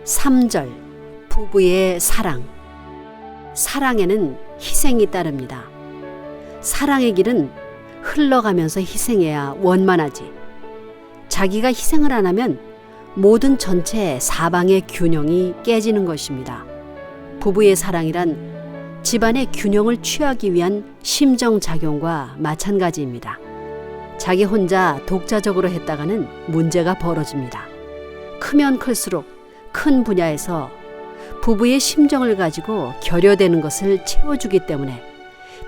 3절 부부의 사랑. 사랑에는 희생이 따릅니다. 사랑의 길은 흘러가면서 희생해야 원만하지. 자기가 희생을 안 하면 모든 전체 사방의 균형이 깨지는 것입니다. 부부의 사랑이란 집안의 균형을 취하기 위한 심정작용과 마찬가지입니다. 자기 혼자 독자적으로 했다가는 문제가 벌어집니다. 크면 클수록 큰 분야에서 부부의 심정을 가지고 결여되는 것을 채워주기 때문에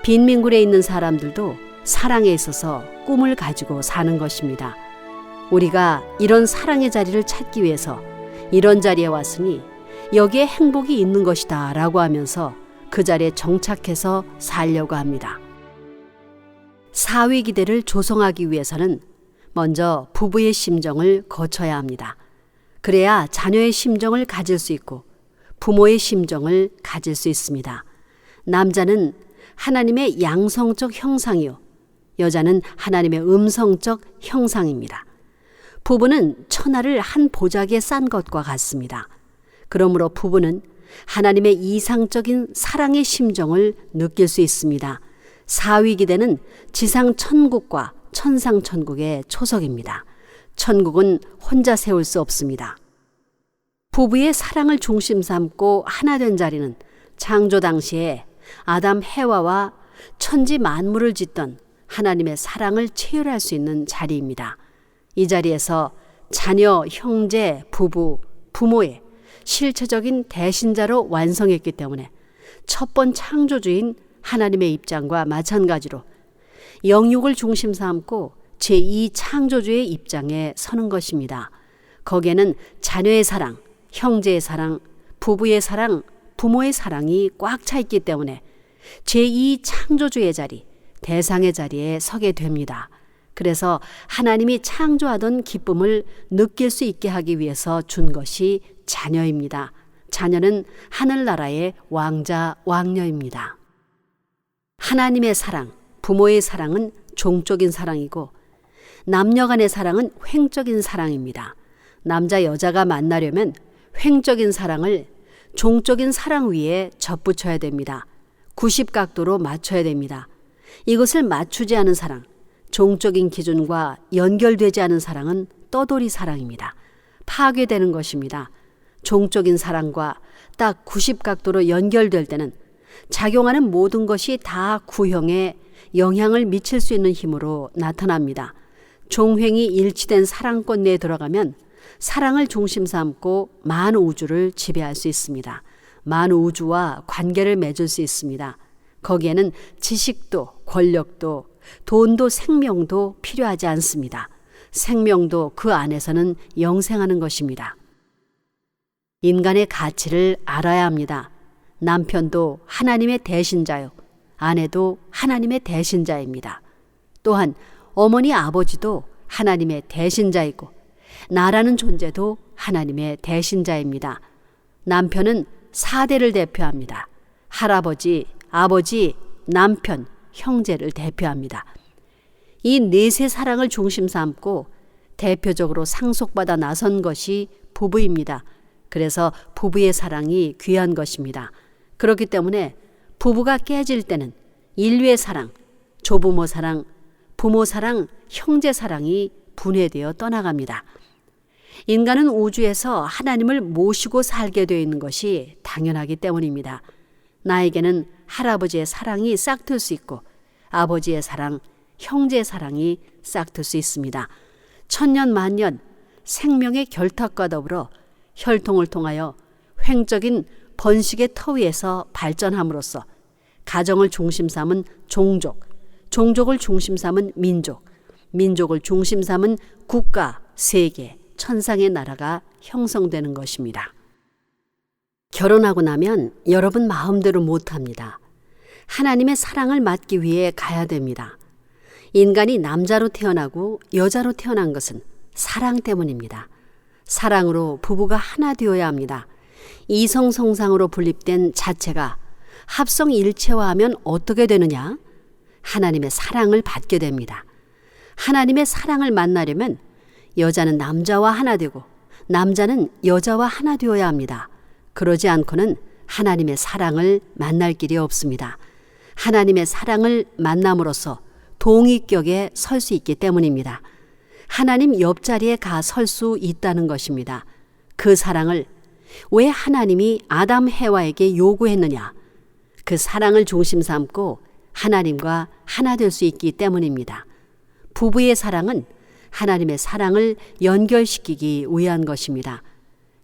빈민굴에 있는 사람들도 사랑에 있어서 꿈을 가지고 사는 것입니다. 우리가 이런 사랑의 자리를 찾기 위해서 이런 자리에 왔으니 여기에 행복이 있는 것이다 라고 하면서 그 자리에 정착해서 살려고 합니다. 사위기대를 조성하기 위해서는 먼저 부부의 심정을 거쳐야 합니다. 그래야 자녀의 심정을 가질 수 있고 부모의 심정을 가질 수 있습니다. 남자는 하나님의 양성적 형상이요, 여자는 하나님의 음성적 형상입니다. 부부는 천하를 한 보자기에 싼 것과 같습니다. 그러므로 부부는 하나님의 이상적인 사랑의 심정을 느낄 수 있습니다. 사위기대는 지상 천국과 천상 천국의 초석입니다. 천국은 혼자 세울 수 없습니다. 부부의 사랑을 중심 삼고 하나 된 자리는 창조 당시에 아담 해와와 천지 만물을 짓던 하나님의 사랑을 체휼할 수 있는 자리입니다. 이 자리에서 자녀, 형제, 부부, 부모의 실체적인 대신자로 완성했기 때문에 첫 번 창조주인 하나님의 입장과 마찬가지로 영육을 중심 삼고 제2 창조주의 입장에 서는 것입니다. 거기에는 자녀의 사랑, 형제의 사랑, 부부의 사랑, 부모의 사랑이 꽉 차 있기 때문에 제2 창조주의 자리, 대상의 자리에 서게 됩니다. 그래서 하나님이 창조하던 기쁨을 느낄 수 있게 하기 위해서 준 것이 자녀입니다. 자녀는 하늘나라의 왕자, 왕녀입니다. 하나님의 사랑, 부모의 사랑은 종적인 사랑이고 남녀 간의 사랑은 횡적인 사랑입니다. 남자 여자가 만나려면 횡적인 사랑을 종적인 사랑 위에 접붙여야 됩니다. 90각도로 맞춰야 됩니다. 이것을 맞추지 않은 사랑, 종적인 기준과 연결되지 않은 사랑은 떠돌이 사랑입니다. 파괴되는 것입니다. 종적인 사랑과 딱 90각도로 연결될 때는 작용하는 모든 것이 다 구형에 영향을 미칠 수 있는 힘으로 나타납니다. 종횡이 일치된 사랑권 내에 들어가면 사랑을 중심 삼고 만우주를 지배할 수 있습니다. 만우주와 관계를 맺을 수 있습니다. 거기에는 지식도 권력도 돈도 생명도 필요하지 않습니다. 생명도 그 안에서는 영생하는 것입니다. 인간의 가치를 알아야 합니다. 남편도 하나님의 대신자요, 아내도 하나님의 대신자입니다. 또한 어머니 아버지도 하나님의 대신자이고 나라는 존재도 하나님의 대신자입니다. 남편은 4대를 대표합니다. 할아버지, 아버지, 남편, 형제를 대표합니다. 이 넷의 사랑을 중심 삼고 대표적으로 상속받아 나선 것이 부부입니다. 그래서 부부의 사랑이 귀한 것입니다. 그렇기 때문에 부부가 깨질 때는 인류의 사랑, 조부모 사랑, 부모 사랑, 형제 사랑이 분해되어 떠나갑니다. 인간은 우주에서 하나님을 모시고 살게 되어 있는 것이 당연하기 때문입니다. 나에게는 할아버지의 사랑이 싹틀 수 있고 아버지의 사랑, 형제의 사랑이 싹틀 수 있습니다. 천년 만년 생명의 결탁과 더불어 혈통을 통하여 횡적인 번식의 터 위에서 발전함으로써 가정을 중심 삼은 종족, 종족을 중심 삼은 민족, 민족을 중심 삼은 국가, 세계, 천상의 나라가 형성되는 것입니다. 결혼하고 나면 여러분 마음대로 못합니다. 하나님의 사랑을 받기 위해 가야 됩니다. 인간이 남자로 태어나고 여자로 태어난 것은 사랑 때문입니다. 사랑으로 부부가 하나 되어야 합니다. 이성성상으로 분립된 자체가 합성 일체화하면 어떻게 되느냐? 하나님의 사랑을 받게 됩니다. 하나님의 사랑을 만나려면 여자는 남자와 하나 되고 남자는 여자와 하나 되어야 합니다. 그러지 않고는 하나님의 사랑을 만날 길이 없습니다. 하나님의 사랑을 만남으로써 동의격에 설 수 있기 때문입니다. 하나님 옆자리에 가 설 수 있다는 것입니다. 그 사랑을 왜 하나님이 아담 해와에게 요구했느냐? 그 사랑을 중심 삼고 하나님과 하나 될 수 있기 때문입니다. 부부의 사랑은 하나님의 사랑을 연결시키기 위한 것입니다.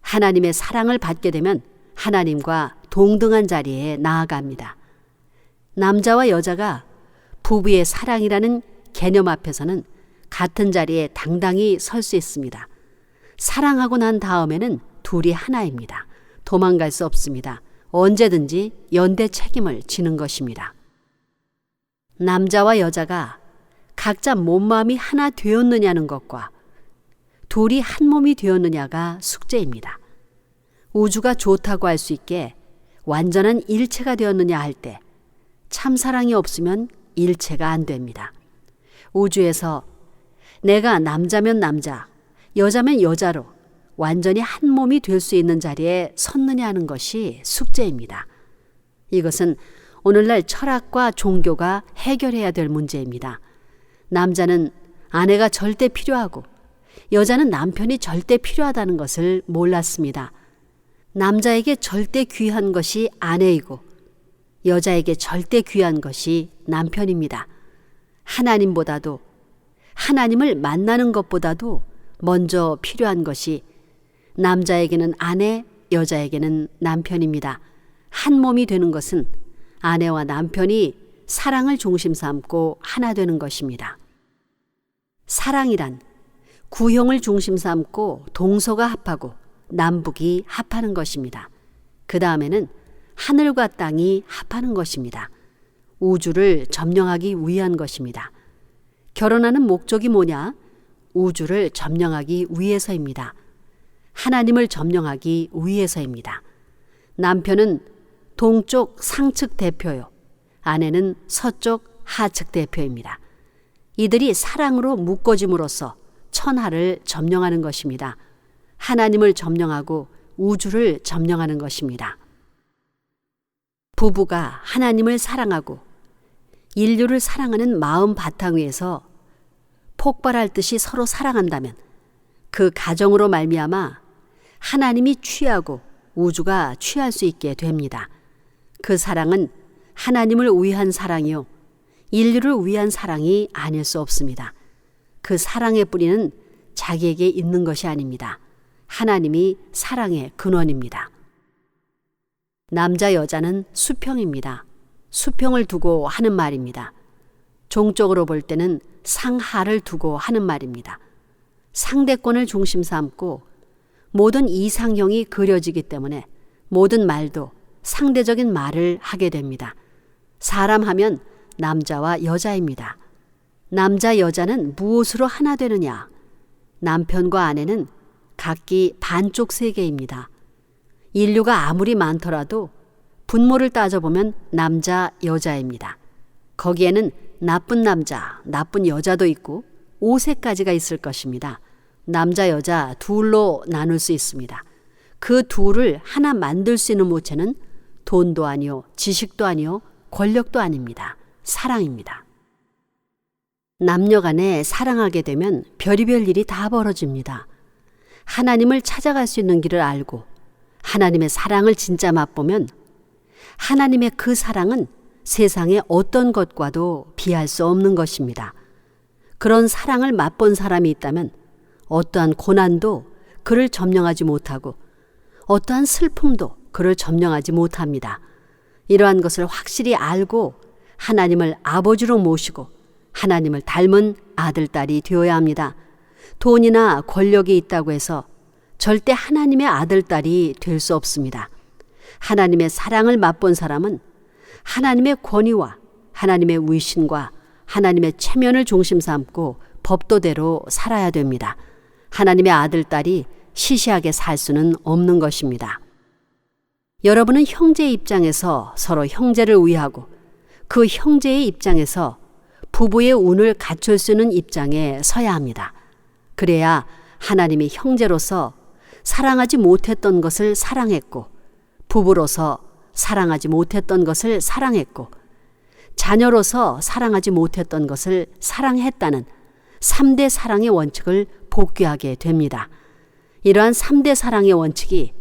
하나님의 사랑을 받게 되면 하나님과 동등한 자리에 나아갑니다. 남자와 여자가 부부의 사랑이라는 개념 앞에서는 같은 자리에 당당히 설 수 있습니다. 사랑하고 난 다음에는 둘이 하나입니다. 도망갈 수 없습니다. 언제든지 연대 책임을 지는 것입니다. 남자와 여자가 각자 몸마음이 하나 되었느냐는 것과 둘이 한 몸이 되었느냐가 숙제입니다. 우주가 좋다고 할 수 있게 완전한 일체가 되었느냐 할 때 참사랑이 없으면 일체가 안 됩니다. 우주에서 내가 남자면 남자, 여자면 여자로 완전히 한 몸이 될 수 있는 자리에 섰느냐 하는 것이 숙제입니다. 이것은 오늘날 철학과 종교가 해결해야 될 문제입니다. 남자는 아내가 절대 필요하고 여자는 남편이 절대 필요하다는 것을 몰랐습니다. 남자에게 절대 귀한 것이 아내이고 여자에게 절대 귀한 것이 남편입니다. 하나님보다도 하나님을 만나는 것보다도 먼저 필요한 것이 남자에게는 아내, 여자에게는 남편입니다. 한 몸이 되는 것은 아내와 남편이 사랑을 중심 삼고 하나 되는 것입니다. 사랑이란 구형을 중심 삼고 동서가 합하고 남북이 합하는 것입니다. 그 다음에는 하늘과 땅이 합하는 것입니다. 우주를 점령하기 위한 것입니다. 결혼하는 목적이 뭐냐? 우주를 점령하기 위해서입니다. 하나님을 점령하기 위해서입니다. 남편은 동쪽 상측 대표요. 아내는 서쪽 하측 대표입니다. 이들이 사랑으로 묶어짐으로써 천하를 점령하는 것입니다. 하나님을 점령하고 우주를 점령하는 것입니다. 부부가 하나님을 사랑하고 인류를 사랑하는 마음 바탕 위에서 폭발할 듯이 서로 사랑한다면 그 가정으로 말미암아 하나님이 취하고 우주가 취할 수 있게 됩니다. 그 사랑은 하나님을 위한 사랑이요 인류를 위한 사랑이 아닐 수 없습니다. 그 사랑의 뿌리는 자기에게 있는 것이 아닙니다. 하나님이 사랑의 근원입니다. 남자 여자는 수평입니다. 수평을 두고 하는 말입니다. 종적으로 볼 때는 상하를 두고 하는 말입니다. 상대권을 중심 삼고 모든 이상형이 그려지기 때문에 모든 말도 상대적인 말을 하게 됩니다. 사람 하면 남자와 여자입니다. 남자 여자는 무엇으로 하나 되느냐? 남편과 아내는 각기 반쪽 세계입니다. 인류가 아무리 많더라도 분모를 따져보면 남자 여자입니다. 거기에는 나쁜 남자, 나쁜 여자도 있고 5세까지가 있을 것입니다. 남자 여자 둘로 나눌 수 있습니다. 그 둘을 하나 만들 수 있는 모체는 돈도 아니요 지식도 아니요 권력도 아닙니다. 사랑입니다. 남녀 간에 사랑하게 되면 별의별 일이 다 벌어집니다. 하나님을 찾아갈 수 있는 길을 알고 하나님의 사랑을 진짜 맛보면 하나님의 그 사랑은 세상의 어떤 것과도 비할 수 없는 것입니다. 그런 사랑을 맛본 사람이 있다면 어떠한 고난도 그를 점령하지 못하고 어떠한 슬픔도 그를 점령하지 못합니다. 이러한 것을 확실히 알고 하나님을 아버지로 모시고 하나님을 닮은 아들, 딸이 되어야 합니다. 돈이나 권력이 있다고 해서 절대 하나님의 아들, 딸이 될 수 없습니다. 하나님의 사랑을 맛본 사람은 하나님의 권위와 하나님의 위신과 하나님의 체면을 중심 삼고 법도대로 살아야 됩니다. 하나님의 아들, 딸이 시시하게 살 수는 없는 것입니다. 여러분은 형제의 입장에서 서로 형제를 위하고 그 형제의 입장에서 부부의 운을 갖출 수 있는 입장에 서야 합니다. 그래야 하나님이 형제로서 사랑하지 못했던 것을 사랑했고, 부부로서 사랑하지 못했던 것을 사랑했고, 자녀로서 사랑하지 못했던 것을 사랑했다는 3대 사랑의 원칙을 복귀하게 됩니다. 이러한 3대 사랑의 원칙이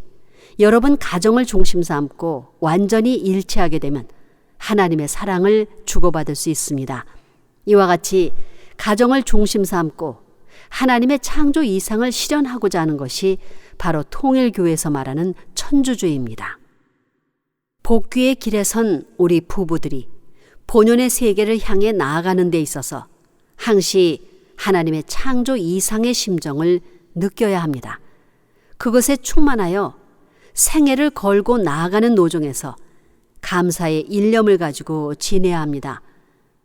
여러분 가정을 중심 삼고 완전히 일치하게 되면 하나님의 사랑을 주고받을 수 있습니다. 이와 같이 가정을 중심 삼고 하나님의 창조 이상을 실현하고자 하는 것이 바로 통일교회에서 말하는 천주주의입니다. 복귀의 길에 선 우리 부부들이 본연의 세계를 향해 나아가는 데 있어서 항시 하나님의 창조 이상의 심정을 느껴야 합니다. 그것에 충만하여 생애를 걸고 나아가는 노정에서 감사의 일념을 가지고 지내야 합니다.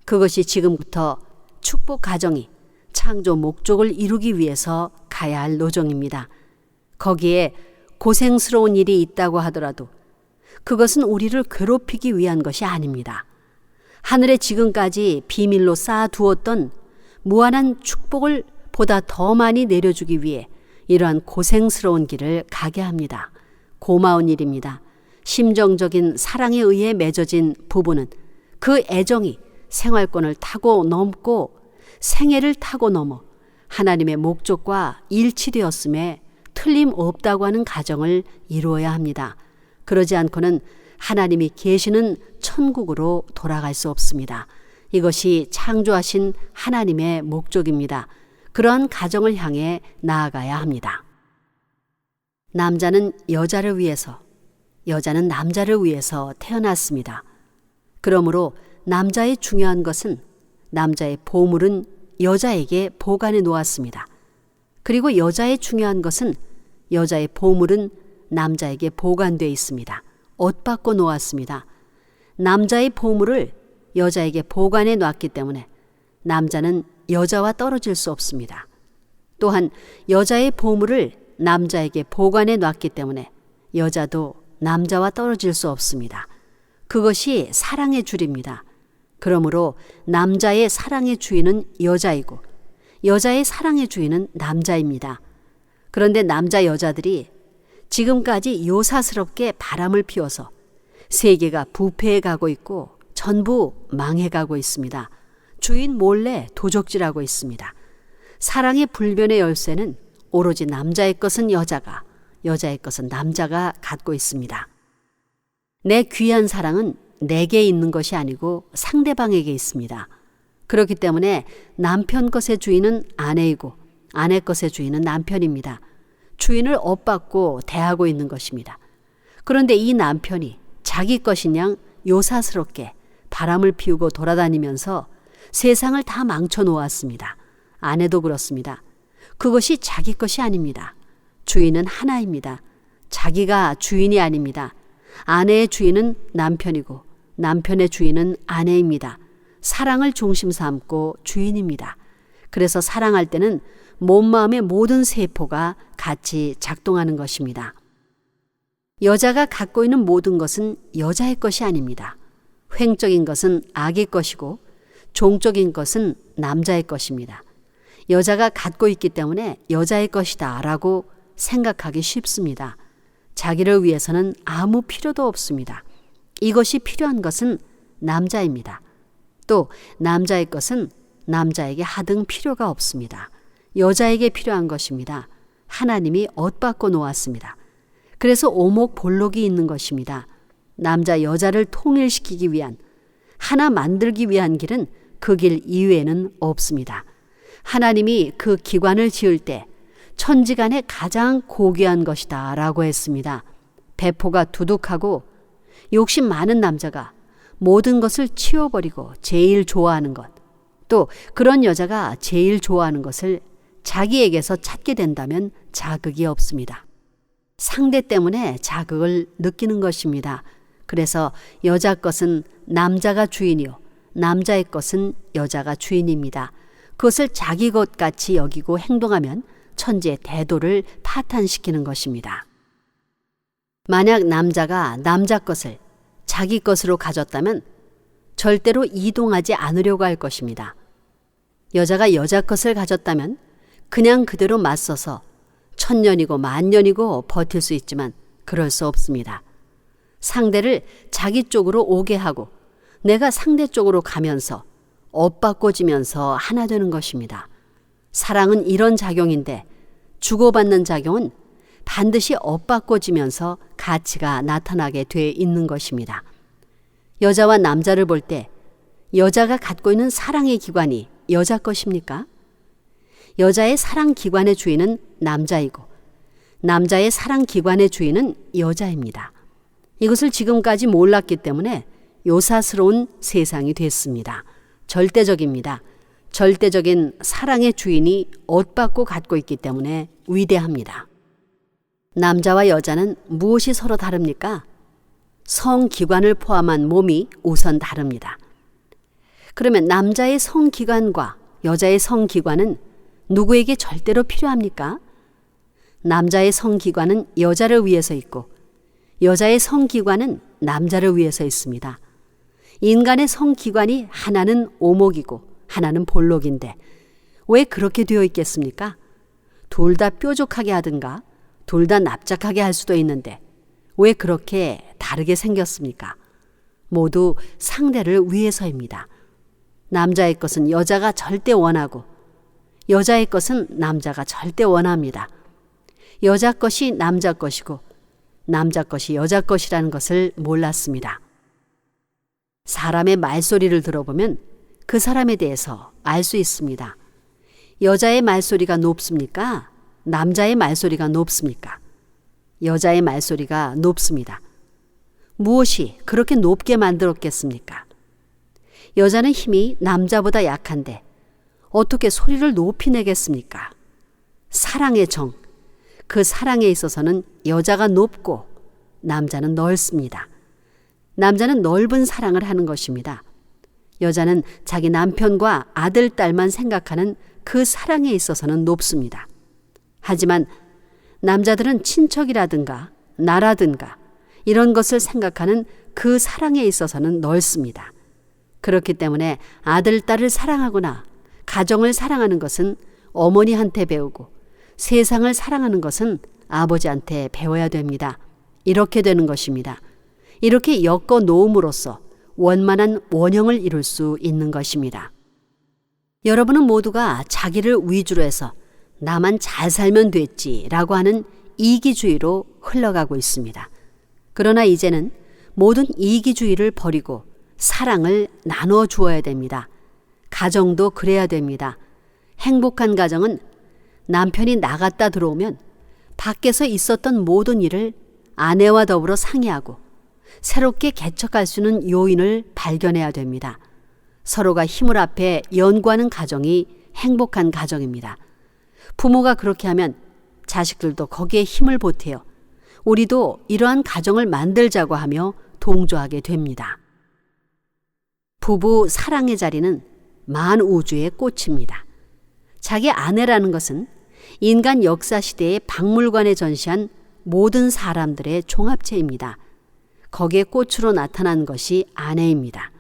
그것이 지금부터 축복 가정이 창조 목적을 이루기 위해서 가야 할 노정입니다. 거기에 고생스러운 일이 있다고 하더라도 그것은 우리를 괴롭히기 위한 것이 아닙니다. 하늘에 지금까지 비밀로 쌓아두었던 무한한 축복을 보다 더 많이 내려주기 위해 이러한 고생스러운 길을 가게 합니다. 고마운 일입니다. 심정적인 사랑에 의해 맺어진 부부는 그 애정이 생활권을 타고 넘고 생애를 타고 넘어 하나님의 목적과 일치되었음에 틀림없다고 하는 가정을 이루어야 합니다. 그러지 않고는 하나님이 계시는 천국으로 돌아갈 수 없습니다. 이것이 창조하신 하나님의 목적입니다. 그러한 가정을 향해 나아가야 합니다. 남자는 여자를 위해서, 여자는 남자를 위해서 태어났습니다. 그러므로 남자의 중요한 것은 남자의 보물은 여자에게 보관해 놓았습니다. 그리고 여자의 중요한 것은 여자의 보물은 남자에게 보관되어 있습니다. 옷 받고 놓았습니다. 남자의 보물을 여자에게 보관해 놨기 때문에 남자는 여자와 떨어질 수 없습니다. 또한 여자의 보물을 남자에게 보관해 놨기 때문에 여자도 남자와 떨어질 수 없습니다. 그것이 사랑의 줄입니다. 그러므로 남자의 사랑의 주인은 여자이고 여자의 사랑의 주인은 남자입니다. 그런데 남자 여자들이 지금까지 요사스럽게 바람을 피워서 세계가 부패해 가고 있고 전부 망해가고 있습니다. 주인 몰래 도적질하고 있습니다. 사랑의 불변의 열쇠는 오로지 남자의 것은 여자가, 여자의 것은 남자가 갖고 있습니다. 내 귀한 사랑은 내게 있는 것이 아니고 상대방에게 있습니다. 그렇기 때문에 남편 것의 주인은 아내이고 아내 것의 주인은 남편입니다. 주인을 엇받고 대하고 있는 것입니다. 그런데 이 남편이 자기 것인 양 요사스럽게 바람을 피우고 돌아다니면서 세상을 다 망쳐 놓았습니다. 아내도 그렇습니다. 그것이 자기 것이 아닙니다. 주인은 하나입니다. 자기가 주인이 아닙니다. 아내의 주인은 남편이고 남편의 주인은 아내입니다. 사랑을 중심 삼고 주인입니다. 그래서 사랑할 때는 몸, 마음의 모든 세포가 같이 작동하는 것입니다. 여자가 갖고 있는 모든 것은 여자의 것이 아닙니다. 횡적인 것은 악의 것이고 종적인 것은 남자의 것입니다. 여자가 갖고 있기 때문에 여자의 것이다 라고 생각하기 쉽습니다. 자기를 위해서는 아무 필요도 없습니다. 이것이 필요한 것은 남자입니다. 또 남자의 것은 남자에게 하등 필요가 없습니다. 여자에게 필요한 것입니다. 하나님이 엇받고 놓았습니다. 그래서 오목볼록이 있는 것입니다. 남자 여자를 통일시키기 위한, 하나 만들기 위한 길은 그 길 이외에는 없습니다. 하나님이 그 기관을 지을 때 천지간에 가장 고귀한 것이다 라고 했습니다. 배포가 두둑하고 욕심 많은 남자가 모든 것을 치워버리고 제일 좋아하는 것, 또 그런 여자가 제일 좋아하는 것을 자기에게서 찾게 된다면 자극이 없습니다. 상대 때문에 자극을 느끼는 것입니다. 그래서 여자 것은 남자가 주인이요 남자의 것은 여자가 주인입니다. 그것을 자기 것 같이 여기고 행동하면 천지의 대도를 파탄시키는 것입니다. 만약 남자가 남자 것을 자기 것으로 가졌다면 절대로 이동하지 않으려고 할 것입니다. 여자가 여자 것을 가졌다면 그냥 그대로 맞서서 천년이고 만년이고 버틸 수 있지만 그럴 수 없습니다. 상대를 자기 쪽으로 오게 하고 내가 상대 쪽으로 가면서 엇바꿔지면서 하나 되는 것입니다. 사랑은 이런 작용인데 주고받는 작용은 반드시 엇바꿔지면서 가치가 나타나게 돼 있는 것입니다. 여자와 남자를 볼 때 여자가 갖고 있는 사랑의 기관이 여자 것입니까? 여자의 사랑 기관의 주인은 남자이고 남자의 사랑 기관의 주인은 여자입니다. 이것을 지금까지 몰랐기 때문에 요사스러운 세상이 됐습니다. 절대적입니다. 절대적인 사랑의 주인이 엇받고 갖고 있기 때문에 위대합니다. 남자와 여자는 무엇이 서로 다릅니까? 성기관을 포함한 몸이 우선 다릅니다. 그러면 남자의 성기관과 여자의 성기관은 누구에게 절대로 필요합니까? 남자의 성기관은 여자를 위해서 있고 여자의 성기관은 남자를 위해서 있습니다. 인간의 성기관이 하나는 오목이고 하나는 볼록인데 왜 그렇게 되어 있겠습니까? 둘 다 뾰족하게 하든가 둘 다 납작하게 할 수도 있는데 왜 그렇게 다르게 생겼습니까? 모두 상대를 위해서입니다. 남자의 것은 여자가 절대 원하고 여자의 것은 남자가 절대 원합니다. 여자 것이 남자 것이고 남자 것이 여자 것이라는 것을 몰랐습니다. 사람의 말소리를 들어보면 그 사람에 대해서 알 수 있습니다. 여자의 말소리가 높습니까? 남자의 말소리가 높습니까? 여자의 말소리가 높습니다. 무엇이 그렇게 높게 만들었겠습니까? 여자는 힘이 남자보다 약한데 어떻게 소리를 높이 내겠습니까? 사랑의 정, 그 사랑에 있어서는 여자가 높고 남자는 넓습니다. 남자는 넓은 사랑을 하는 것입니다. 여자는 자기 남편과 아들, 딸만 생각하는 그 사랑에 있어서는 높습니다. 하지만 남자들은 친척이라든가 나라든가 이런 것을 생각하는 그 사랑에 있어서는 넓습니다. 그렇기 때문에 아들, 딸을 사랑하거나 가정을 사랑하는 것은 어머니한테 배우고 세상을 사랑하는 것은 아버지한테 배워야 됩니다. 이렇게 되는 것입니다. 이렇게 엮어 놓음으로써 원만한 원형을 이룰 수 있는 것입니다. 여러분은 모두가 자기를 위주로 해서 나만 잘 살면 됐지라고 하는 이기주의로 흘러가고 있습니다. 그러나 이제는 모든 이기주의를 버리고 사랑을 나누어 주어야 됩니다. 가정도 그래야 됩니다. 행복한 가정은 남편이 나갔다 들어오면 밖에서 있었던 모든 일을 아내와 더불어 상의하고 새롭게 개척할 수 있는 요인을 발견해야 됩니다. 서로가 힘을 합해 연구하는 가정이 행복한 가정입니다. 부모가 그렇게 하면 자식들도 거기에 힘을 보태어 우리도 이러한 가정을 만들자고 하며 동조하게 됩니다. 부부 사랑의 자리는 만우주의 꽃입니다. 자기 아내라는 것은 인간 역사 시대의 박물관에 전시한 모든 사람들의 종합체입니다. 거기에 꽃으로 나타난 것이 아내입니다.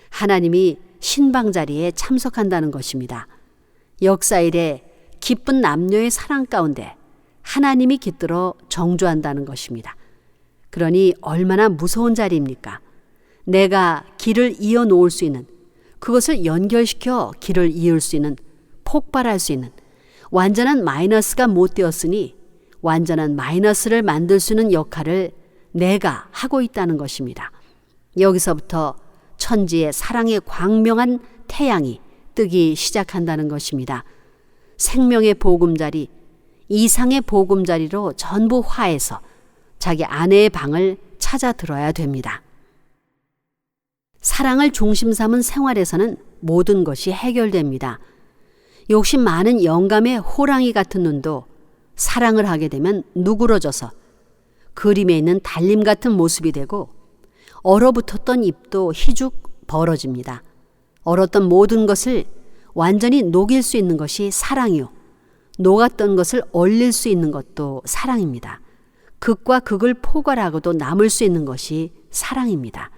하나님이 신방 자리에 참석한다는 것입니다. 역사 이래 기쁜 남녀의 사랑 가운데 하나님이 깃들어 정조한다는 것입니다. 그러니 얼마나 무서운 자리입니까? 내가 길을 이어 놓을 수 있는, 그것을 연결시켜 길을 이을 수 있는, 폭발할 수 있는 완전한 마이너스가 못 되었으니 완전한 마이너스를 만들 수 있는 역할을 내가 하고 있다는 것입니다. 여기서부터 천지의 사랑의 광명한 태양이 뜨기 시작한다는 것입니다. 생명의 보금자리, 이상의 보금자리로 전부 화해서 자기 아내의 방을 찾아 들어야 됩니다. 사랑을 중심 삼은 생활에서는 모든 것이 해결됩니다. 욕심 많은 영감의 호랑이 같은 눈도 사랑을 하게 되면 누그러져서 그림에 있는 달림 같은 모습이 되고 얼어붙었던 입도 희죽 벌어집니다. 얼었던 모든 것을 완전히 녹일 수 있는 것이 사랑이요. 녹았던 것을 얼릴 수 있는 것도 사랑입니다. 극과 극을 포괄하고도 남을 수 있는 것이 사랑입니다.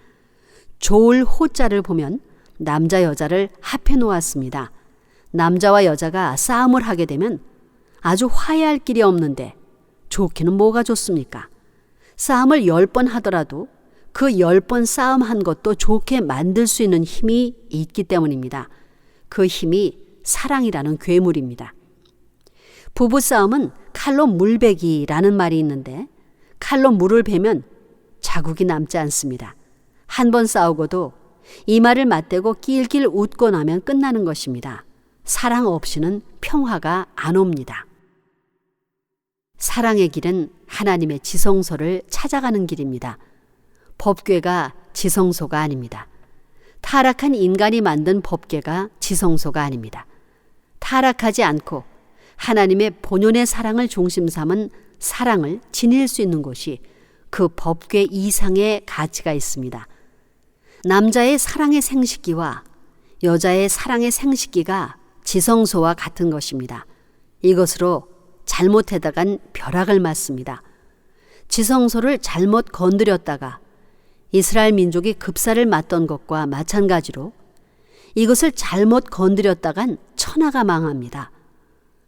조을 호자를 보면 남자 여자를 합해 놓았습니다. 남자와 여자가 싸움을 하게 되면 아주 화해할 길이 없는데 좋기는 뭐가 좋습니까? 싸움을 10번 하더라도 그 10번 싸움한 것도 좋게 만들 수 있는 힘이 있기 때문입니다. 그 힘이 사랑이라는 괴물입니다. 부부싸움은 칼로 물베기라는 말이 있는데 칼로 물을 베면 자국이 남지 않습니다. 한 번 싸우고도 이마를 맞대고 낄낄 웃고 나면 끝나는 것입니다. 사랑 없이는 평화가 안 옵니다. 사랑의 길은 하나님의 지성소를 찾아가는 길입니다. 법궤가 지성소가 아닙니다. 타락한 인간이 만든 법궤가 지성소가 아닙니다. 타락하지 않고 하나님의 본연의 사랑을 중심 삼은 사랑을 지닐 수 있는 곳이 그 법궤 이상의 가치가 있습니다. 남자의 사랑의 생식기와 여자의 사랑의 생식기가 지성소와 같은 것입니다. 이것으로 잘못해다간 벼락을 맞습니다. 지성소를 잘못 건드렸다가 이스라엘 민족이 급사를 맞던 것과 마찬가지로 이것을 잘못 건드렸다간 천하가 망합니다.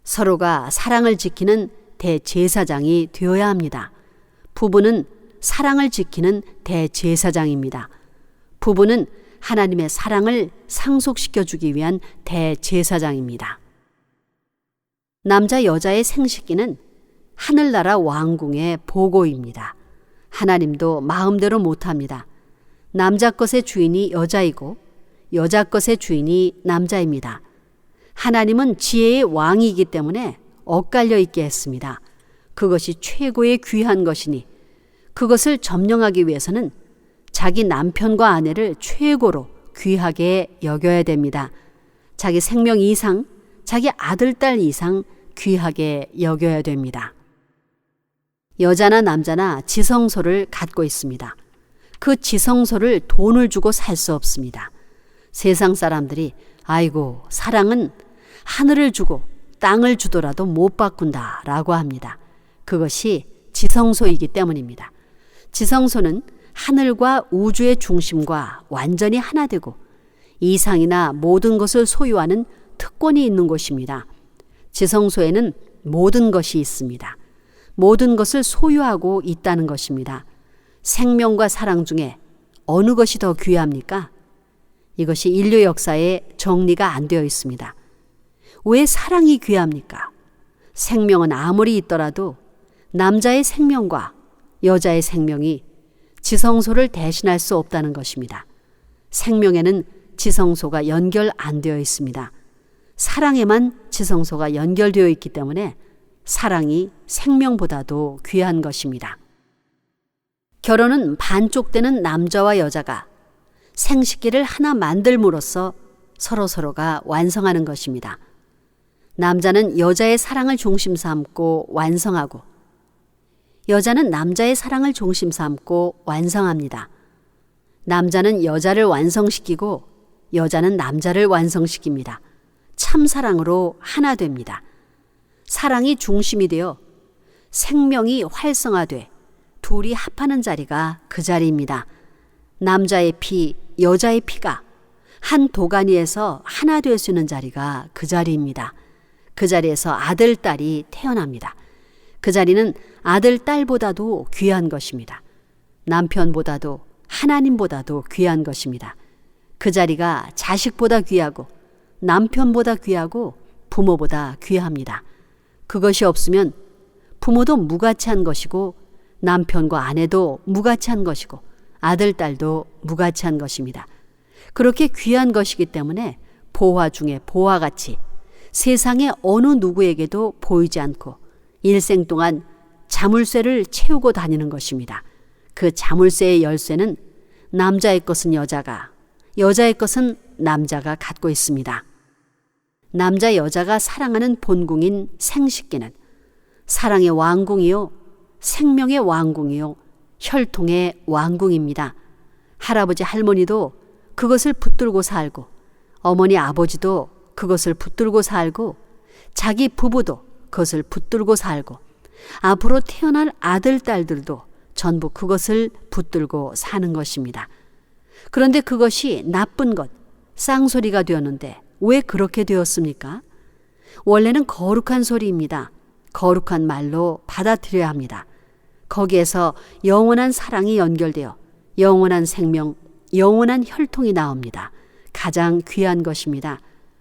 서로가 사랑을 지키는 대제사장이 되어야 합니다. 부부는 사랑을 지키는 대제사장입니다. 부부는 하나님의 사랑을 상속시켜주기 위한 대제사장입니다. 남자 여자의 생식기는 하늘나라 왕궁의 보고입니다. 하나님도 마음대로 못합니다. 남자 것의 주인이 여자이고 여자 것의 주인이 남자입니다. 하나님은 지혜의 왕이기 때문에 엇갈려 있게 했습니다. 그것이 최고의 귀한 것이니 그것을 점령하기 위해서는 자기 남편과 아내를 최고로 귀하게 여겨야 됩니다. 자기 생명 이상, 자기 아들, 딸 이상 귀하게 여겨야 됩니다. 여자나 남자나 지성소를 갖고 있습니다. 그 지성소를 돈을 주고 살 수 없습니다. 세상 사람들이 아이고 사랑은 하늘을 주고 땅을 주더라도 못 바꾼다 라고 합니다. 그것이 지성소이기 때문입니다. 지성소는 하늘과 우주의 중심과 완전히 하나 되고 이상이나 모든 것을 소유하는 특권이 있는 곳입니다. 지성소에는 모든 것이 있습니다. 모든 것을 소유하고 있다는 것입니다. 생명과 사랑 중에 어느 것이 더 귀합니까? 이것이 인류 역사에 정리가 안 되어 있습니다. 왜 사랑이 귀합니까? 생명은 아무리 있더라도 남자의 생명과 여자의 생명이 지성소를 대신할 수 없다는 것입니다. 생명에는 지성소가 연결 안 되어 있습니다. 사랑에만 지성소가 연결되어 있기 때문에 사랑이 생명보다도 귀한 것입니다. 결혼은 반쪽되는 남자와 여자가 생식기를 하나 만들므로써 서로가 완성하는 것입니다. 남자는 여자의 사랑을 중심 삼고 완성하고 여자는 남자의 사랑을 중심 삼고 완성합니다. 남자는 여자를 완성시키고 여자는 남자를 완성시킵니다. 참 사랑으로 하나 됩니다. 사랑이 중심이 되어 생명이 활성화돼 둘이 합하는 자리가 그 자리입니다. 남자의 피, 여자의 피가 한 도가니에서 하나 될 수 있는 자리가 그 자리입니다. 그 자리에서 아들, 딸이 태어납니다. 그 자리는 아들, 딸보다도 귀한 것입니다. 남편보다도 하나님보다도 귀한 것입니다. 그 자리가 자식보다 귀하고 남편보다 귀하고 부모보다 귀합니다. 그것이 없으면 부모도 무가치한 것이고 남편과 아내도 무가치한 것이고 아들, 딸도 무가치한 것입니다. 그렇게 귀한 것이기 때문에 보화 중에 보화같이 세상의 어느 누구에게도 보이지 않고 일생 동안 자물쇠를 채우고 다니는 것입니다. 그 자물쇠의 열쇠는 남자의 것은 여자가, 여자의 것은 남자가 갖고 있습니다. 남자 여자가 사랑하는 본궁인 생식기는 사랑의 왕궁이요, 생명의 왕궁이요, 혈통의 왕궁입니다. 할아버지 할머니도 그것을 붙들고 살고 어머니 아버지도 그것을 붙들고 살고 자기 부부도 그것을 붙들고 살고 앞으로 태어날 아들, 딸들도 전부 그것을 붙들고 사는 것입니다. 그런데 그것이 나쁜 것, 쌍소리가 되었는데 왜 그렇게 되었습니까? 원래는 거룩한 소리입니다. 거룩한 말로 받아들여야 합니다. 거기에서 영원한 사랑이 연결되어 영원한 생명, 영원한 혈통이 나옵니다. 가장 귀한 것입니다.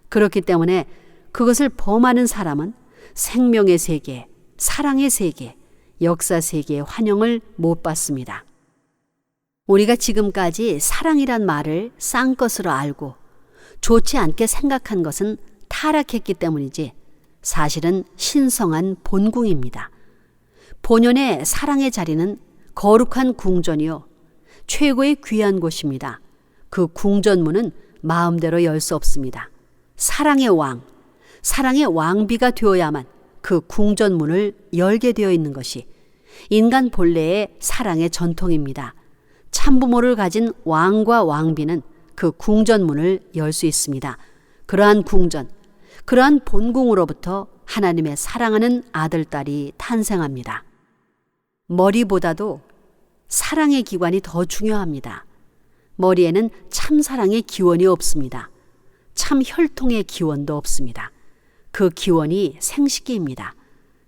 그렇기 때문에 그것을 범하는 사람은 생명의 세계, 사랑의 세계, 역사 세계의 환영을 못 받습니다. 우리가 지금까지 사랑이란 말을 싼 것으로 알고 좋지 않게 생각한 것은 타락했기 때문이지 사실은 신성한 본궁입니다. 본연의 사랑의 자리는 거룩한 궁전이요 최고의 귀한 곳입니다. 그 궁전문은 마음대로 열 수 없습니다. 사랑의 왕, 사랑의 왕비가 되어야만 그 궁전문을 열게 되어 있는 것이 인간 본래의 사랑의 전통입니다. 참부모를 가진 왕과 왕비는 그 궁전문을 열 수 있습니다. 그러한 궁전, 그러한 본궁으로부터 하나님의 사랑하는 아들, 딸이 탄생합니다. 머리보다도 사랑의 기관이 더 중요합니다. 머리에는 참 사랑의 기원이 없습니다. 참 혈통의 기원도 없습니다. 그 기원이 생식기입니다.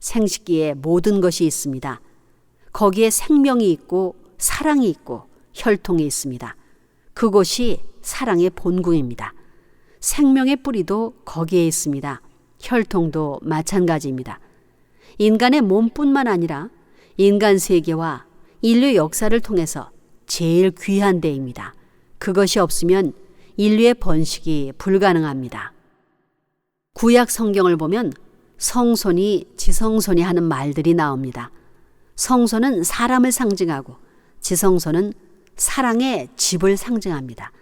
생식기에 모든 것이 있습니다. 거기에 생명이 있고 사랑이 있고 혈통이 있습니다. 그곳이 사랑의 본궁입니다. 생명의 뿌리도 거기에 있습니다. 혈통도 마찬가지입니다. 인간의 몸뿐만 아니라 인간 세계와 인류 역사를 통해서 제일 귀한 데입니다. 그것이 없으면 인류의 번식이 불가능합니다. 구약 성경을 보면 성소니 지성소니 하는 말들이 나옵니다. 성소는 사람을 상징하고 지성소는 사랑의 집을 상징합니다.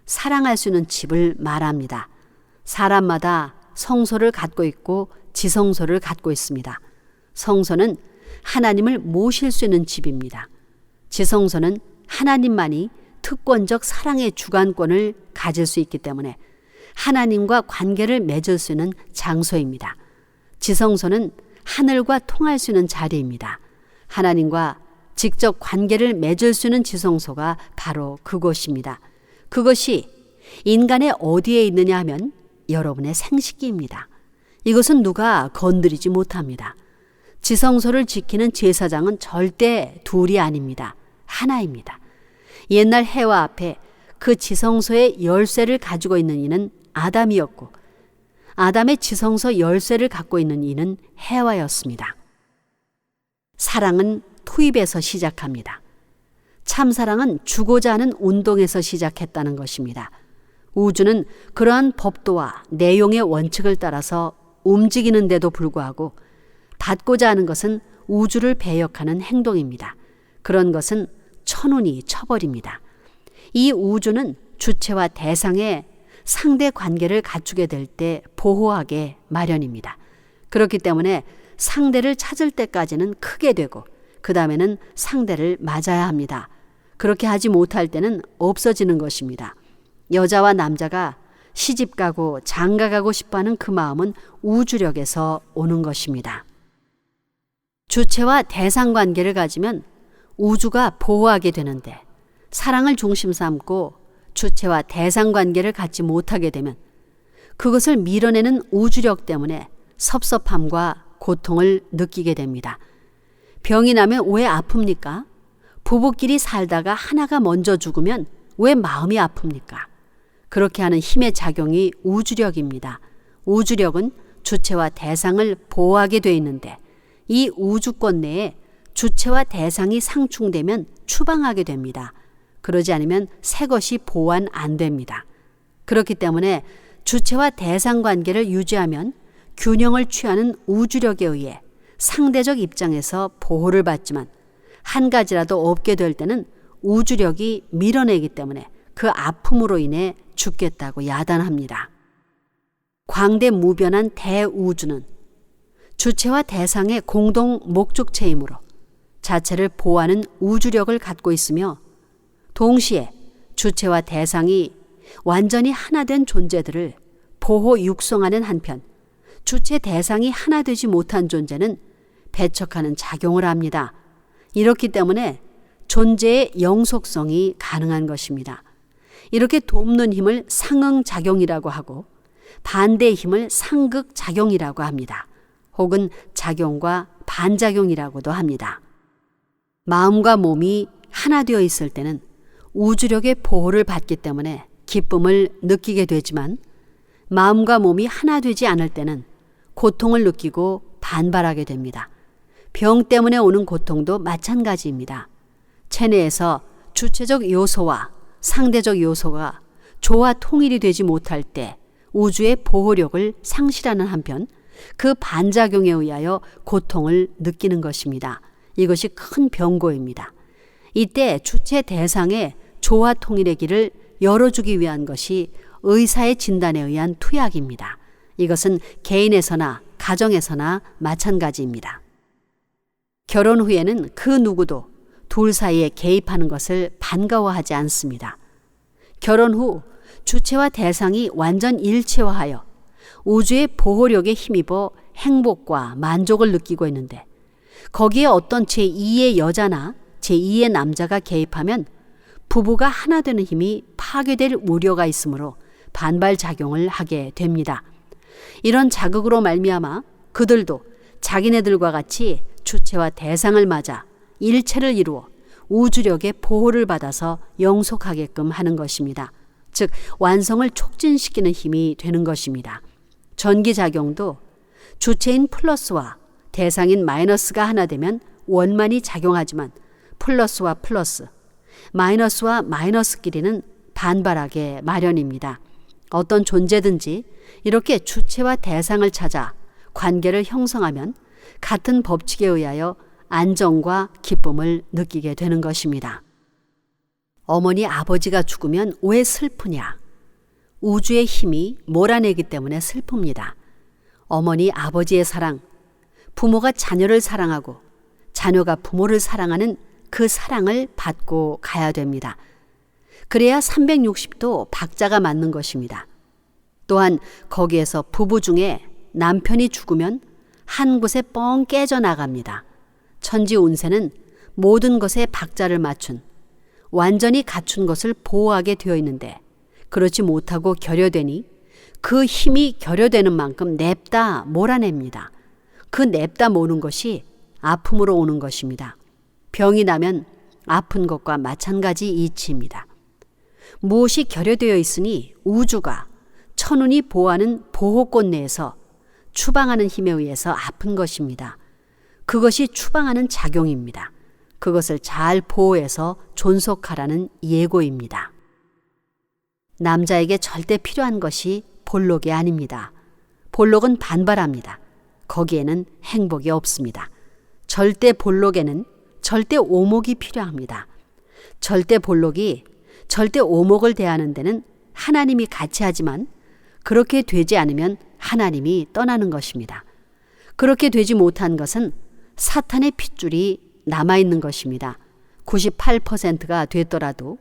사랑할 수 있는 집을 말합니다. 사람마다 성소를 갖고 있고 지성소를 갖고 있습니다. 성소는 하나님을 모실 수 있는 집입니다. 지성소는 하나님만이 특권적 사랑의 주관권을 가질 수 있기 때문에 하나님과 관계를 맺을 수 있는 장소입니다. 지성소는 하늘과 통할 수 있는 자리입니다. 하나님과 직접 관계를 맺을 수 있는 지성소가 바로 그곳입니다. 그것이 인간의 어디에 있느냐 하면 여러분의 생식기입니다. 이것은 누가 건드리지 못합니다. 지성소를 지키는 제사장은 절대 둘이 아닙니다. 하나입니다. 옛날 해와 앞에 그 지성소의 열쇠를 가지고 있는 이는 아담이었고 아담의 지성소 열쇠를 갖고 있는 이는 해와였습니다. 사랑은 투입에서 시작합니다. 참사랑은 주고자 하는 운동에서 시작했다는 것입니다. 우주는 그러한 법도와 내용의 원칙을 따라서 움직이는데도 불구하고 받고자 하는 것은 우주를 배역하는 행동입니다. 그런 것은 천운이 쳐버립니다. 이 우주는 주체와 대상의 상대 관계를 갖추게 될 때 보호하게 마련입니다. 그렇기 때문에 상대를 찾을 때까지는 크게 되고 그 다음에는 상대를 맞아야 합니다. 그렇게 하지 못할 때는 없어지는 것입니다. 여자와 남자가 시집가고 장가가고 싶어하는 그 마음은 우주력에서 오는 것입니다. 주체와 대상 관계를 가지면 우주가 보호하게 되는데 사랑을 중심 삼고 주체와 대상 관계를 갖지 못하게 되면 그것을 밀어내는 우주력 때문에 섭섭함과 고통을 느끼게 됩니다. 병이 나면 왜 아픕니까? 부부끼리 살다가 하나가 먼저 죽으면 왜 마음이 아픕니까? 그렇게 하는 힘의 작용이 우주력입니다. 우주력은 주체와 대상을 보호하게 되어 있는데 이 우주권 내에 주체와 대상이 상충되면 추방하게 됩니다. 그러지 않으면 새 것이 보완 안 됩니다. 그렇기 때문에 주체와 대상 관계를 유지하면 균형을 취하는 우주력에 의해 상대적 입장에서 보호를 받지만 한 가지라도 없게 될 때는 우주력이 밀어내기 때문에 그 아픔으로 인해 죽겠다고 야단합니다. 광대무변한 대우주는 주체와 대상의 공동 목적체이므로 자체를 보호하는 우주력을 갖고 있으며 동시에 주체와 대상이 완전히 하나 된 존재들을 보호 육성하는 한편 주체 대상이 하나 되지 못한 존재는 배척하는 작용을 합니다. 이렇기 때문에 존재의 영속성이 가능한 것입니다. 이렇게 돕는 힘을 상응작용이라고 하고 반대의 힘을 상극작용이라고 합니다. 혹은 작용과 반작용이라고도 합니다. 마음과 몸이 하나 되어 있을 때는 우주력의 보호를 받기 때문에 기쁨을 느끼게 되지만 마음과 몸이 하나 되지 않을 때는 고통을 느끼고 반발하게 됩니다. 병 때문에 오는 고통도 마찬가지입니다. 체내에서 주체적 요소와 상대적 요소가 조화 통일이 되지 못할 때 우주의 보호력을 상실하는 한편 그 반작용에 의하여 고통을 느끼는 것입니다. 이것이 큰 병고입니다. 이때 주체 대상의 조화 통일의 길을 열어주기 위한 것이 의사의 진단에 의한 투약입니다. 이것은 개인에서나 가정에서나 마찬가지입니다. 결혼 후에는 그 누구도 둘 사이에 개입하는 것을 반가워하지 않습니다. 결혼 후 주체와 대상이 완전 일체화하여 우주의 보호력에 힘입어 행복과 만족을 느끼고 있는데 거기에 어떤 제2의 여자나 제2의 남자가 개입하면 부부가 하나 되는 힘이 파괴될 우려가 있으므로 반발작용을 하게 됩니다. 이런 자극으로 말미암아 그들도 자기네들과 같이 주체와 대상을 맞아 일체를 이루어 우주력의 보호를 받아서 영속하게끔 하는 것입니다. 즉 완성을 촉진시키는 힘이 되는 것입니다. 전기작용도 주체인 플러스와 대상인 마이너스가 하나 되면 원만히 작용하지만 플러스와 플러스, 마이너스와 마이너스끼리는 반발하게 마련입니다. 어떤 존재든지 이렇게 주체와 대상을 찾아 관계를 형성하면 같은 법칙에 의하여 안정과 기쁨을 느끼게 되는 것입니다. 어머니 아버지가 죽으면 왜 슬프냐? 우주의 힘이 몰아내기 때문에 슬픕니다. 어머니 아버지의 사랑, 부모가 자녀를 사랑하고 자녀가 부모를 사랑하는 그 사랑을 받고 가야 됩니다. 그래야 360도 박자가 맞는 것입니다. 또한 거기에서 부부 중에 남편이 죽으면 한 곳에 뻥 깨져 나갑니다. 천지 운세는 모든 것에 박자를 맞춘 완전히 갖춘 것을 보호하게 되어 있는데 그렇지 못하고 결여되니 그 힘이 결여되는 만큼 냅다 몰아냅니다. 그 냅다 모는 것이 아픔으로 오는 것입니다. 병이 나면 아픈 것과 마찬가지 이치입니다. 무엇이 결여되어 있으니 우주가 천운이 보호하는 보호권 내에서 추방하는 힘에 의해서 아픈 것입니다. 그것이 추방하는 작용입니다. 그것을 잘 보호해서 존속하라는 예고입니다. 남자에게 절대 필요한 것이 볼록이 아닙니다. 볼록은 반발합니다. 거기에는 행복이 없습니다. 절대 볼록에는 절대 오목이 필요합니다. 절대 볼록이 절대 오목을 대하는 데는 하나님이 같이 하지만 그렇게 되지 않으면 하나님이 떠나는 것입니다. 그렇게 되지 못한 것은 사탄의 핏줄이 남아있는 것입니다. 98%가 됐더라도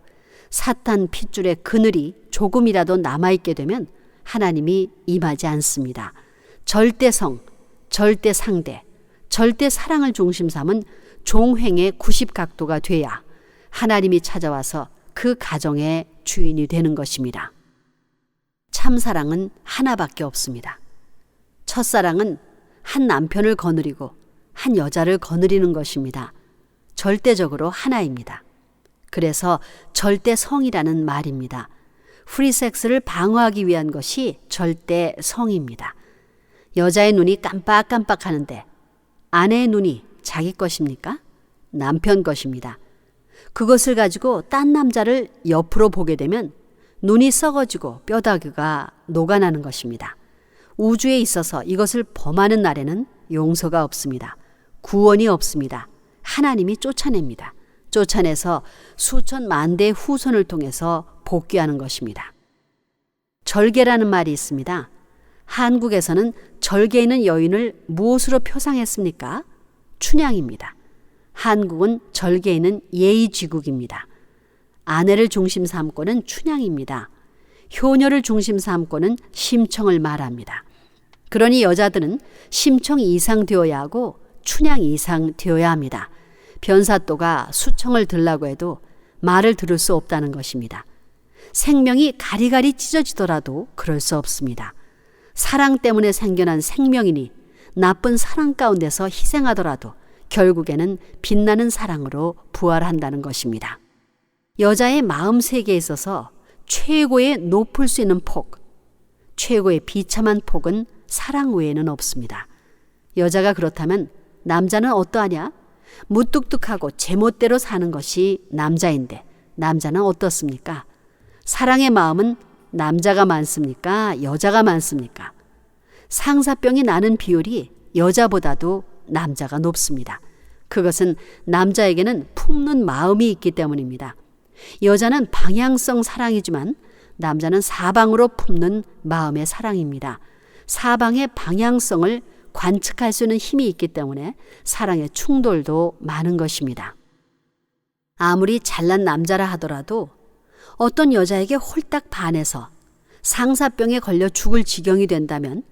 사탄 핏줄의 그늘이 조금이라도 남아있게 되면 하나님이 임하지 않습니다. 절대성, 절대 상대, 절대 사랑을 중심 삼은 종횡의 90각도가 돼야 하나님이 찾아와서 그 가정의 주인이 되는 것입니다. 참사랑은 하나밖에 없습니다. 첫사랑은 한 남편을 거느리고 한 여자를 거느리는 것입니다. 절대적으로 하나입니다. 그래서 절대성이라는 말입니다. 프리섹스를 방어하기 위한 것이 절대성입니다. 여자의 눈이 깜빡깜빡 하는데 아내의 눈이 자기 것입니까? 남편 것입니다. 그것을 가지고 딴 남자를 옆으로 보게 되면 눈이 썩어지고 뼈다귀가 녹아나는 것입니다. 우주에 있어서 이것을 범하는 날에는 용서가 없습니다. 구원이 없습니다. 하나님이 쫓아냅니다. 쫓아내서 수천 만 대의 후손을 통해서 복귀하는 것입니다. 절개라는 말이 있습니다. 한국에서는 절개 있는 여인을 무엇으로 표상했습니까? 춘향입니다. 한국은 절개 있는 예의지국입니다. 아내를 중심 삼고는 춘향입니다. 효녀를 중심 삼고는 심청을 말합니다. 그러니 여자들은 심청 이상 되어야 하고 춘향 이상 되어야 합니다. 변사또가 수청을 들라고 해도 말을 들을 수 없다는 것입니다. 생명이 가리가리 찢어지더라도 그럴 수 없습니다. 사랑 때문에 생겨난 생명이니 나쁜 사랑 가운데서 희생하더라도 결국에는 빛나는 사랑으로 부활한다는 것입니다. 여자의 마음 세계에 있어서 최고의 높을 수 있는 폭, 최고의 비참한 폭은 사랑 외에는 없습니다. 여자가 그렇다면 남자는 어떠하냐? 무뚝뚝하고 제멋대로 사는 것이 남자인데 남자는 어떻습니까? 사랑의 마음은 남자가 많습니까? 여자가 많습니까? 상사병이 나는 비율이 여자보다도 남자가 높습니다. 그것은 남자에게는 품는 마음이 있기 때문입니다. 여자는 방향성 사랑이지만 남자는 사방으로 품는 마음의 사랑입니다. 사방의 방향성을 관측할 수 있는 힘이 있기 때문에 사랑의 충돌도 많은 것입니다. 아무리 잘난 남자라 하더라도 어떤 여자에게 홀딱 반해서 상사병에 걸려 죽을 지경이 된다면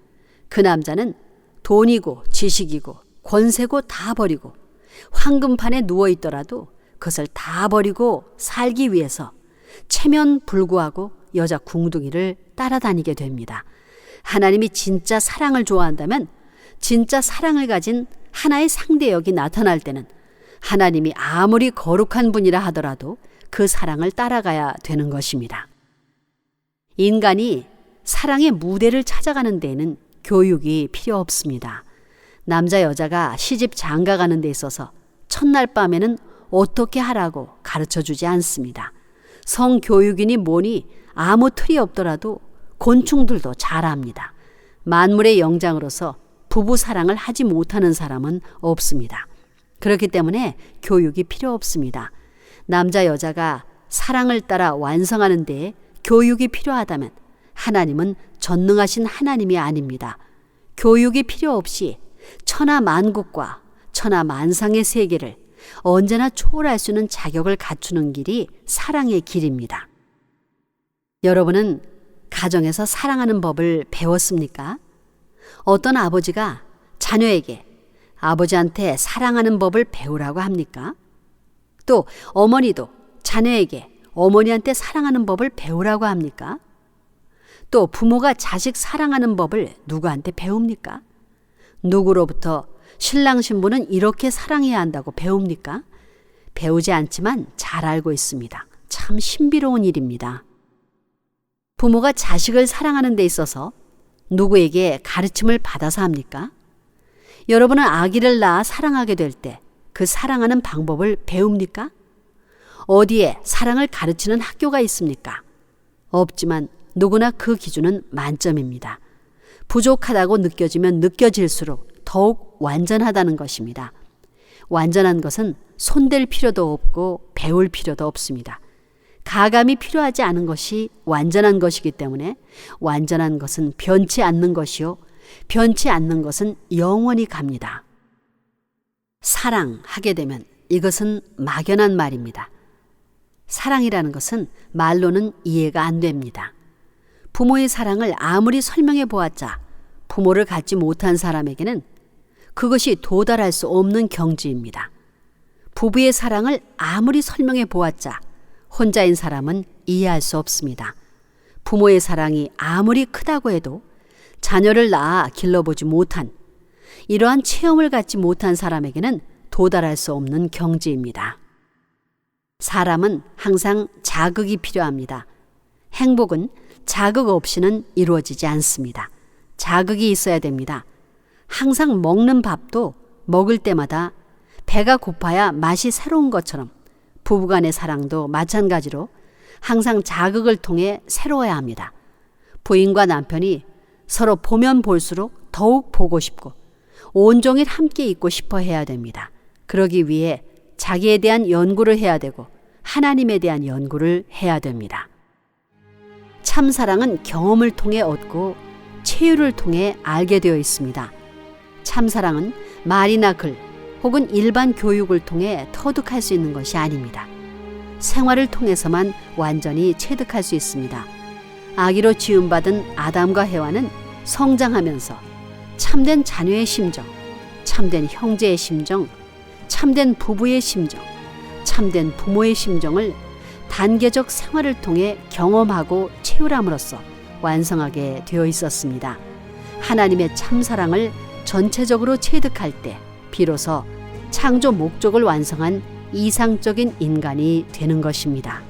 그 남자는 돈이고 지식이고 권세고 다 버리고 황금판에 누워있더라도 그것을 다 버리고 살기 위해서 체면불구하고 여자 궁둥이를 따라다니게 됩니다. 하나님이 진짜 사랑을 좋아한다면 진짜 사랑을 가진 하나의 상대역이 나타날 때는 하나님이 아무리 거룩한 분이라 하더라도 그 사랑을 따라가야 되는 것입니다. 인간이 사랑의 무대를 찾아가는 데에는 교육이 필요 없습니다. 남자 여자가 시집 장가가는 데 있어서 첫날 밤에는 어떻게 하라고 가르쳐주지 않습니다. 성교육이니 뭐니 아무 틀이 없더라도 곤충들도 잘 압니다. 만물의 영장으로서 부부 사랑을 하지 못하는 사람은 없습니다. 그렇기 때문에 교육이 필요 없습니다. 남자 여자가 사랑을 따라 완성하는 데에 교육이 필요하다면 하나님은 전능하신 하나님이 아닙니다. 교육이 필요 없이 천하만국과 천하만상의 세계를 언제나 초월할 수 있는 자격을 갖추는 길이 사랑의 길입니다. 여러분은 가정에서 사랑하는 법을 배웠습니까? 어떤 아버지가 자녀에게 아버지한테 사랑하는 법을 배우라고 합니까? 또 어머니도 자녀에게 어머니한테 사랑하는 법을 배우라고 합니까? 또 부모가 자식 사랑하는 법을 누구한테 배웁니까? 누구로부터 신랑 신부는 이렇게 사랑해야 한다고 배웁니까? 배우지 않지만 잘 알고 있습니다. 참 신비로운 일입니다. 부모가 자식을 사랑하는 데 있어서 누구에게 가르침을 받아서 합니까? 여러분은 아기를 낳아 사랑하게 될 때 그 사랑하는 방법을 배웁니까? 어디에 사랑을 가르치는 학교가 있습니까? 없지만 누구나 그 기준은 만점입니다. 부족하다고 느껴지면 느껴질수록 더욱 완전하다는 것입니다. 완전한 것은 손댈 필요도 없고 배울 필요도 없습니다. 가감이 필요하지 않은 것이 완전한 것이기 때문에 완전한 것은 변치 않는 것이요 변치 않는 것은 영원히 갑니다. 사랑하게 되면 이것은 막연한 말입니다. 사랑이라는 것은 말로는 이해가 안 됩니다. 부모의 사랑을 아무리 설명해 보았자 부모를 갖지 못한 사람에게는 그것이 도달할 수 없는 경지입니다. 부부의 사랑을 아무리 설명해 보았자 혼자인 사람은 이해할 수 없습니다. 부모의 사랑이 아무리 크다고 해도 자녀를 낳아 길러보지 못한 이러한 체험을 갖지 못한 사람에게는 도달할 수 없는 경지입니다. 사람은 항상 자극이 필요합니다. 행복은 자극 없이는 이루어지지 않습니다. 자극이 있어야 됩니다. 항상 먹는 밥도 먹을 때마다 배가 고파야 맛이 새로운 것처럼 부부간의 사랑도 마찬가지로 항상 자극을 통해 새로워야 합니다. 부인과 남편이 서로 보면 볼수록 더욱 보고 싶고 온종일 함께 있고 싶어 해야 됩니다. 그러기 위해 자기에 대한 연구를 해야 되고 하나님에 대한 연구를 해야 됩니다. 참사랑은 경험을 통해 얻고 체유를 통해 알게 되어 있습니다. 참사랑은 말이나 글 혹은 일반 교육을 통해 터득할 수 있는 것이 아닙니다. 생활을 통해서만 완전히 체득할 수 있습니다. 아기로 지음받은 아담과 해와는 성장하면서 참된 자녀의 심정, 참된 형제의 심정, 참된 부부의 심정, 참된 부모의 심정을 단계적 생활을 통해 경험하고 체험함으로써 완성하게 되어 있었습니다. 하나님의 참사랑을 전체적으로 체득할 때 비로소 창조 목적을 완성한 이상적인 인간이 되는 것입니다.